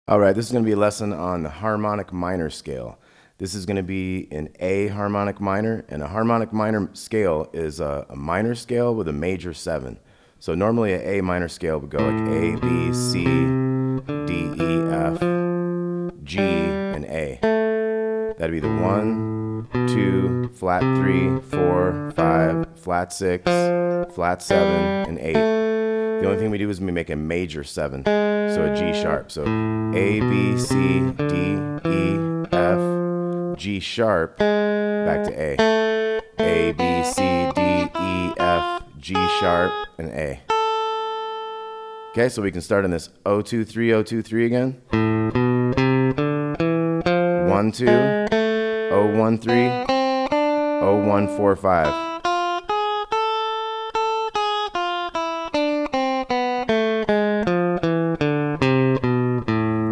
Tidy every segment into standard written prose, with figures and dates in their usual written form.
All right, this is going to be a lesson on the harmonic minor scale. This is going to be an A harmonic minor, and a harmonic minor scale is a minor scale with a major 7. So normally an A minor scale would go like A, B, C, D, E, F, G, and A. That'd be the 1, 2, flat 3, 4, 5, flat 6, flat 7, and 8. The only thing we do is we make a major 7, so a G sharp. So A, B, C, D, E, F, G sharp, back to A. A, B, C, D, E, F, G sharp, and A. Okay, so we can start in this 0, 2, 3, 0, 2, 3 again. 1, 2, 0, 1, 3, 0, 1, 4, 5.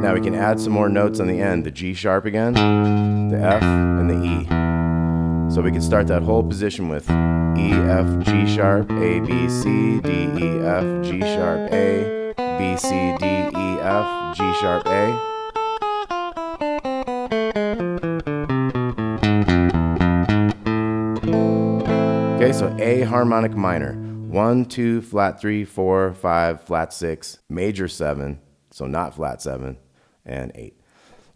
Now we can add some more notes on the end, the G sharp again, the F, and the E. So we can start that whole position with E, F, G sharp, A, B, C, D, E, F, G sharp, A, B, C, D, E, F, G sharp, A. Okay, so A harmonic minor. 1, 2, flat 3, 4, 5, flat 6, major 7, so not flat 7, and 8.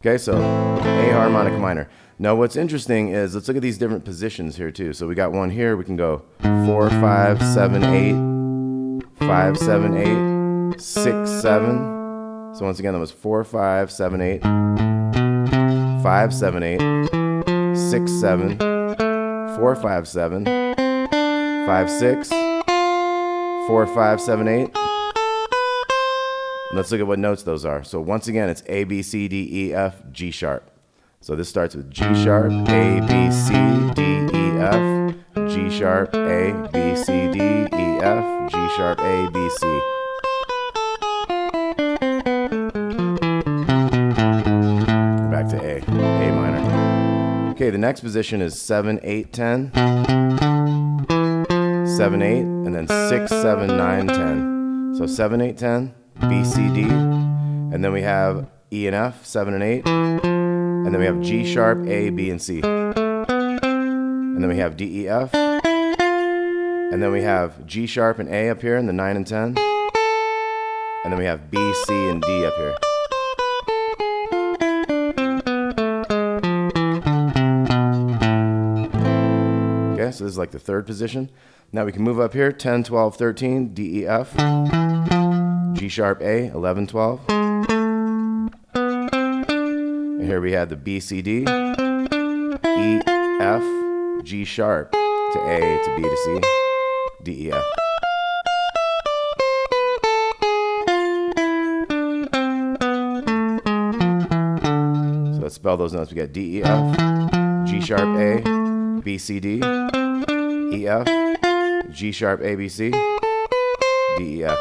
Okay, so A harmonic minor. Now what's interesting is, let's look at these different positions here too. So we got one here, we can go 4, 5, 7, 8, 5, 7, 8, 6, 7. So once again, that was 4, 5, 7, 8, 5, 7, 8, 6, 7, 4, 5, 7, 5, 6, 4, 5, 7, 8. Let's look at what notes those are. So once again, it's A, B, C, D, E, F, G sharp. So this starts with G sharp, A, B, C, D, E, F, G sharp, A, B, C, D, E, F, G sharp, A, B, C. Back to A minor. Okay, the next position is 7, 8, 10, 7, 8, and then 6, 7, 9, 10. So 7, 8, 10. B, C, D, and then we have E and F, 7 and 8, and then we have G sharp, A, B, and C, and then we have D, E, F, and then we have G sharp and A up here in the 9 and 10, and then we have B, C, and D up here. Okay, so this is like the third position. Now we can move up here, 10, 12, 13, D, E, F, G sharp, A, 11, 12. And here we have the B, C, D, E, F, G sharp to A to B to C, D, E, F. So let's spell those notes. We got D, E, F, G sharp, A, B, C, D, E, F, G sharp, A, B, C, D, E, F.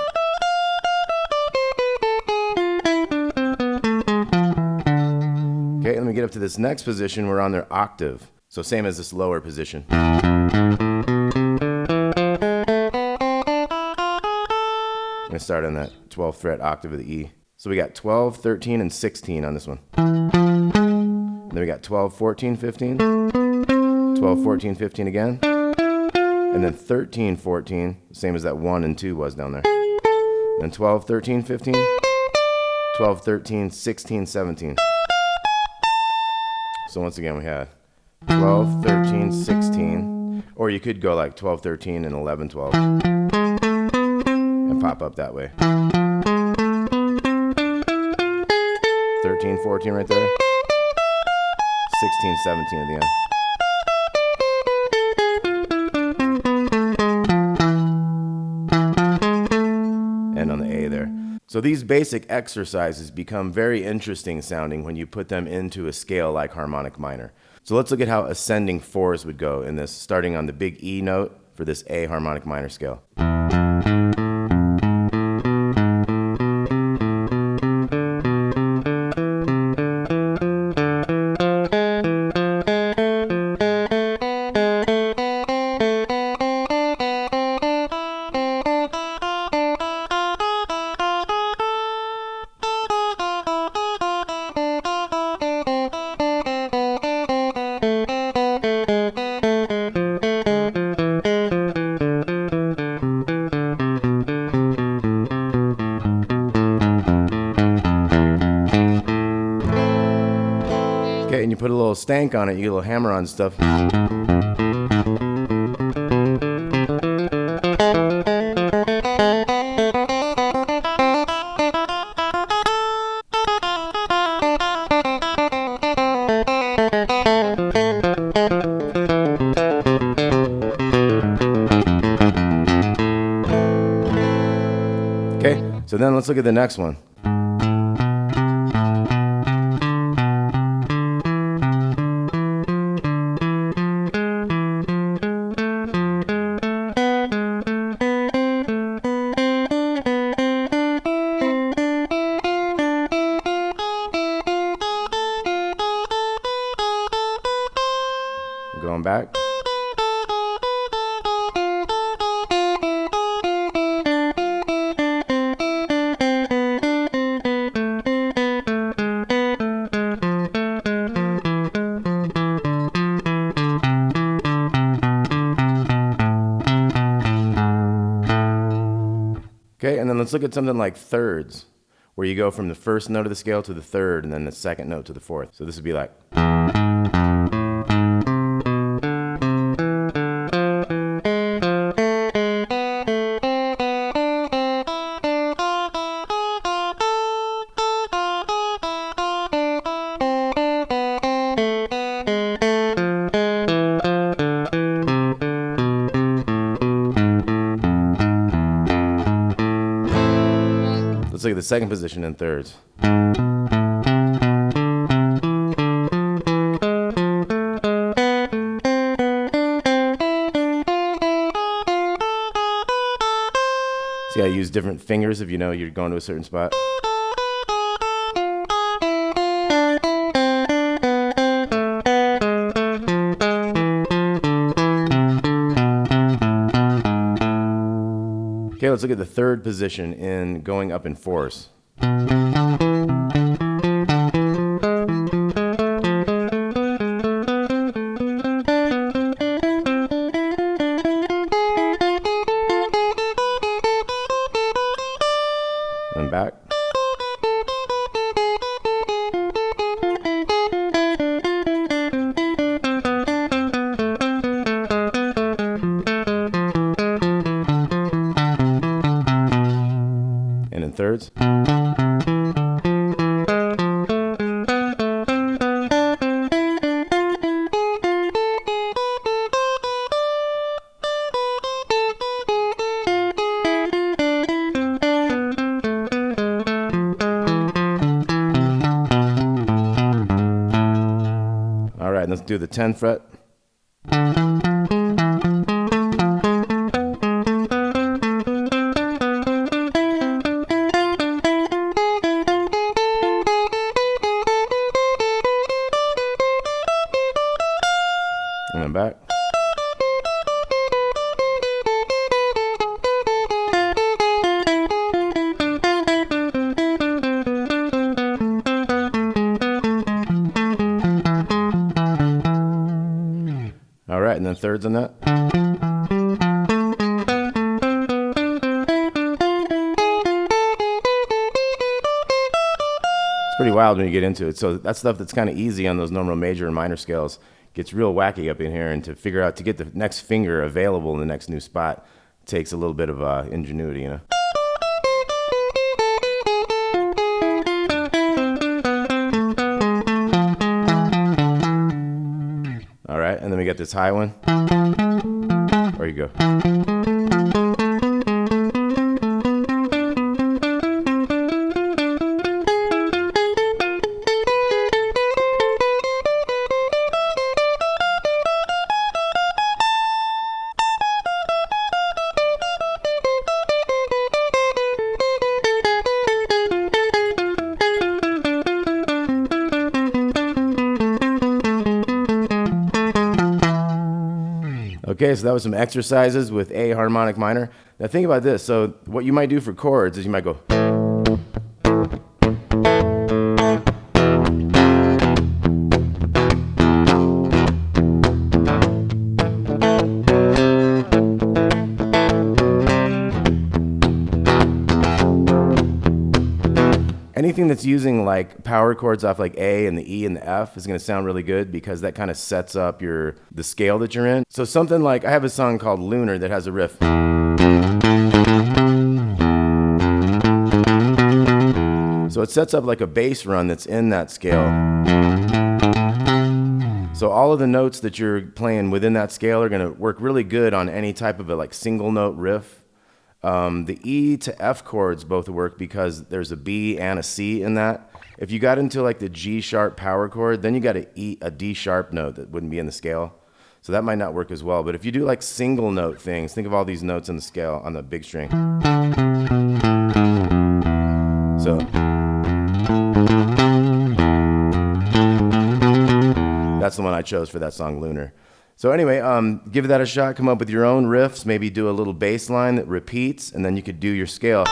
Okay, let me get up to this next position. We're on their octave. So same as this lower position. I'm going to start on that 12th fret octave of the E. So we got 12, 13, and 16 on this one. And then we got 12, 14, 15. 12, 14, 15 again. And then 13, 14, same as that 1 and 2 was down there. And then 12, 13, 15. 12, 13, 16, 17. So once again, we had 12, 13, 16, or you could go like 12, 13, and 11, 12, and pop up that way. 13, 14 right there, 16, 17 at the end. And on the A there. So these basic exercises become very interesting sounding when you put them into a scale like harmonic minor. So let's look at how ascending 4s would go in this, starting on the big E note for this A harmonic minor scale. put a little stank on it, you get a little hammer on stuff. Okay, so then let's look at the next one. Going back. Okay, and then let's look at something like thirds, where you go from the first note of the scale to the third, and then the second note to the fourth. So this would be like. Let's look at the second position in thirds. See how you use different fingers if you know you're going to a certain spot. Okay, let's look at the third position in going up in fours. And back. And in thirds. All right, let's do the 10th fret. And then back. All right, and then thirds on that. It's pretty wild when you get into it. So that's stuff that's kind of easy on those normal major and minor scales. Gets real wacky up in here, and to figure out to get the next finger available in the next new spot takes a little bit of ingenuity, you know. All right, and then we got this high one. There you go. Okay, so that was some exercises with A harmonic minor. Now think about this. So what you might do for chords is you might go. anything that's using like power chords off like A and the E and the F is going to sound really good because that kind of sets up the scale that you're in. So something like, I have a song called Lunar that has a riff. So it sets up like a bass run that's in that scale. So all of the notes that you're playing within that scale are going to work really good on any type of a like single note riff. The E to F chords both work because there's a B and a C in that. If you got into like the G sharp power chord, then you got a D sharp note that wouldn't be in the scale. So that might not work as well. But if you do like single note things, think of all these notes in the scale on the big string. So that's the one I chose for that song, Lunar. So anyway, give that a shot. Come up with your own riffs. Maybe do a little bass line that repeats, and then you could do your scale.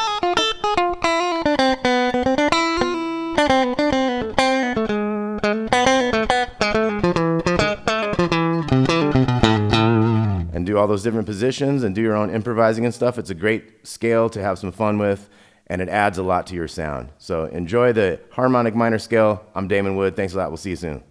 And do all those different positions and do your own improvising and stuff. It's a great scale to have some fun with, and it adds a lot to your sound. So enjoy the Harmonic Minor Scale. I'm Damon Wood. Thanks a lot. We'll see you soon.